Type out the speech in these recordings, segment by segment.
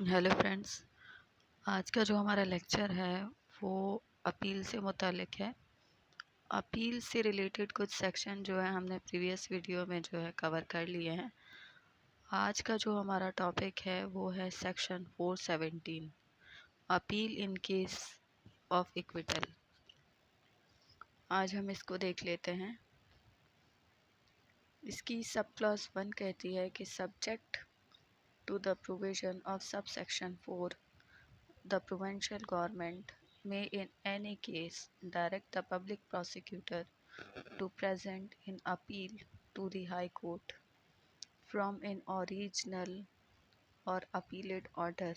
Hello friends. आज का जो हमारा लेक्चर है वो अपील से मुतालिक है। अपील से रिलेटेड कुछ सेक्शन जो है हमने प्रीवियस वीडियो में जो है कवर कर लिए हैं। आज का जो हमारा टॉपिक है वो है section 417, appeal in case of acquittal. आज हम इसको देख लेते हैं। इसकी सब क्लॉज 1 कहती है कि subject to the provision of sub section 4 the provincial government may in any case direct the public prosecutor to present in appeal to the High Court from an original or appellate order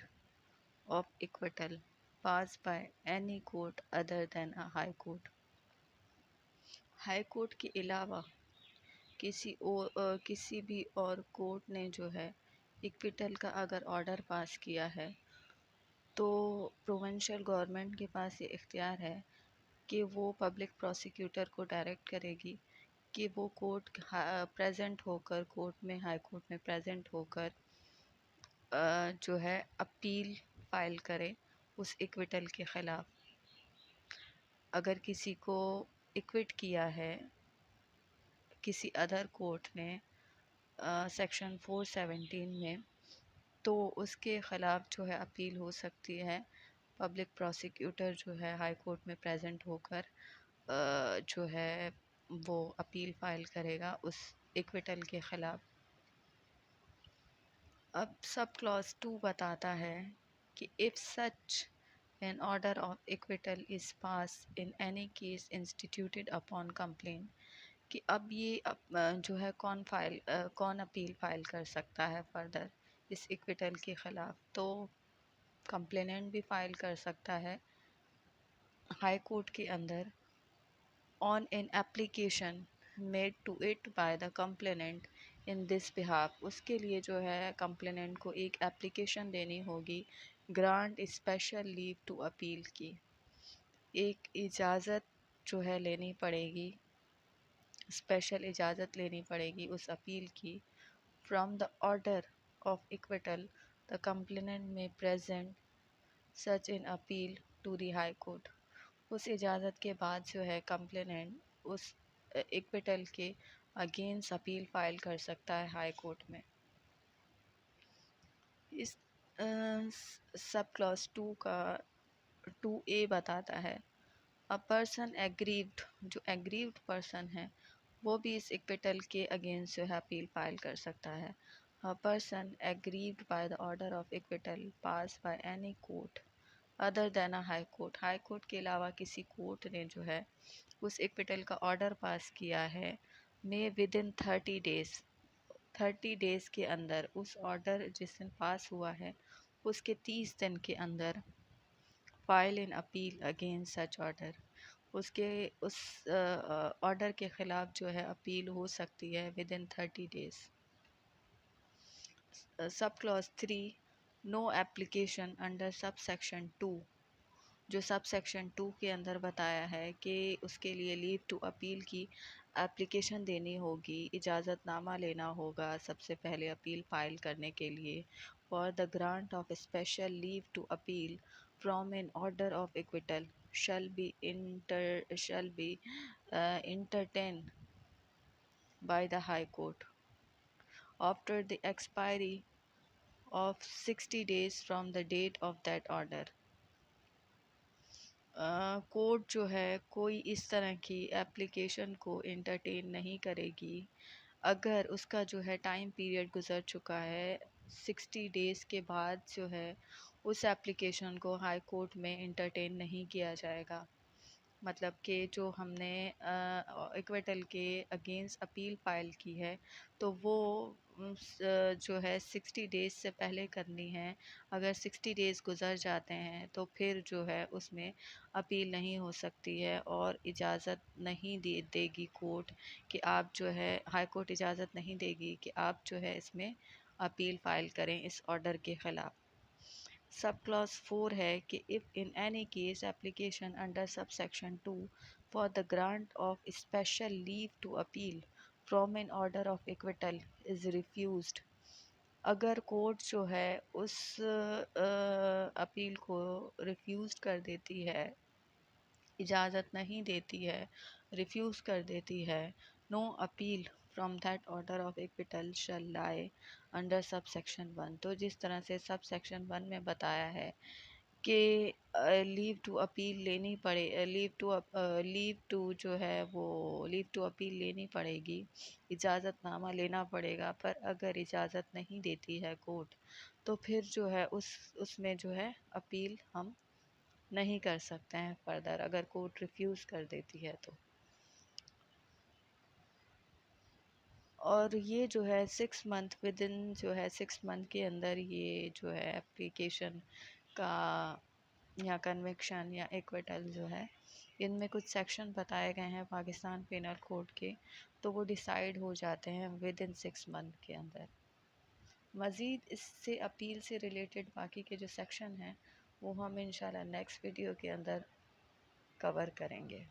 of acquittal passed by any court other than a High Court. High court के अलावा किसी भी और court ने जो है acquittal का अगर ऑर्डर पास किया है तो प्रोविंशियल गवर्नमेंट के पास ये इख्तियार है कि वो पब्लिक प्रोसिक्यूटर को डायरेक्ट करेगी कि वो कोर्ट प्रेजेंट होकर हाई कोर्ट में प्रेजेंट होकर जो है अपील फाइल करे उस इक्विटल के ख़िलाफ़। अगर किसी को इक्विट किया है किसी अदर कोर्ट ने सेक्शन 417 में, तो उसके ख़िलाफ़ जो है अपील हो सकती है। पब्लिक प्रोसिक्यूटर जो है हाई कोर्ट में प्रेजेंट होकर जो है वो अपील फाइल करेगा उस इक्विटल के ख़िलाफ़। अब सब क्लॉज 2 बताता है कि if such an order of acquittal is pass in any case instituted upon complain, कि अब ये जो है कौन अपील फाइल कर सकता है फर्दर इस इक्विटल के ख़िलाफ़। तो कंप्लेनेंट भी फाइल कर सकता है हाई कोर्ट के अंदर on an application made to it by the complainant in this behalf। उसके लिए जो है कंप्लेनेंट को एक एप्लीकेशन देनी होगी grant special leave to appeal की, एक इजाज़त जो है लेनी पड़ेगी, स्पेशल इजाज़त लेनी पड़ेगी उस अपील की। From the order of acquittal the complainant में present such in appeal to the high court. उस इजाज़त के बाद जो है कंप्लेनेंट उस इक्विटल के अगेंस्ट अपील फाइल कर सकता है हाई कोर्ट में। इस सब क्लॉज 2 का 2A बताता है अ पर्सन एग्रीव्ड, जो एग्रीव्ड पर्सन है वो भी इस इक्विटल के अगेंस्ट जो है अपील फाइल कर सकता है। A person aggrieved by the order of acquittal pass by any court other than a high court. High court के अलावा किसी कोर्ट ने जो है उस इक्विटल का ऑर्डर पास किया है, मे विद इन 30 डेज़ के अंदर, उस ऑर्डर जिस दिन पास हुआ है उसके 30 दिन के अंदर file in appeal against such order, उसके उस ऑर्डर के ख़िलाफ़ जो है अपील हो सकती है within 30 days. Sub clause 3 no application under sub section 2, जो सब सेक्शन 2 के अंदर बताया है कि उसके लिए लीव टू अपील की एप्लीकेशन देनी होगी, इजाज़तनामा लेना होगा सबसे पहले अपील फाइल करने के लिए। For the grant of special leave to appeal from an order of acquittal shall be entertained by the High Court after the expiry of 60 days from the date of that order। Court जो है कोई इस तरह की application को entertain नहीं करेगी अगर उसका जो है टाइम पीरियड गुज़र चुका है। 60 डेज़ के बाद जो है उस एप्लीकेशन को हाई कोर्ट में इंटरटेन नहीं किया जाएगा। मतलब कि जो हमने इक्विटल के अगेंस्ट अपील फ़ाइल की है तो वो जो है 60 डेज़ से पहले करनी है। अगर 60 डेज़ गुज़र जाते हैं तो फिर जो है उसमें अपील नहीं हो सकती है और इजाज़त नहीं देगी कोर्ट कि आप जो है हाई कोर्ट इजाज़त नहीं देगी कि आप जो है इसमें अपील फ़ाइल करें इस ऑर्डर के ख़िलाफ़। सब क्लॉज 4 है कि if in any case application under sub section 2 for the grant of special leave to appeal from an order of acquittal is refused अगर कोर्ट जो है उस अपील को रिफ्यूज़ कर देती है, इजाज़त नहीं देती है, रिफ्यूज़ कर देती है, no appeal from that order of acquittal shall lie under sub section 1। तो जिस तरह से सब सेक्शन 1 में बताया है कि लीव टू अपील लेनी पड़े, लीव टू जो है वो लीव टू अपील लेनी पड़ेगी, इजाज़तनामा लेना पड़ेगा। पर अगर इजाज़त नहीं देती है कोर्ट, तो फिर जो है उसमें जो है अपील हम नहीं कर सकते हैं फर्दर, अगर कोर्ट रिफ्यूज़ कर देती है तो। और ये जो है 6 मंथ विद इन जो है 6 मंथ के अंदर ये जो है एप्लीकेशन का या कन्विक्शन या एक्विटल जो है, इनमें कुछ सेक्शन बताए गए हैं पाकिस्तान पेनल कोड के, तो वो डिसाइड हो जाते हैं विद इन 6 मंथ के अंदर। मज़ीद इससे अपील से रिलेटेड बाकी के जो सेक्शन हैं वो हम इंशाल्लाह नेक्स्ट वीडियो के अंदर कवर करेंगे।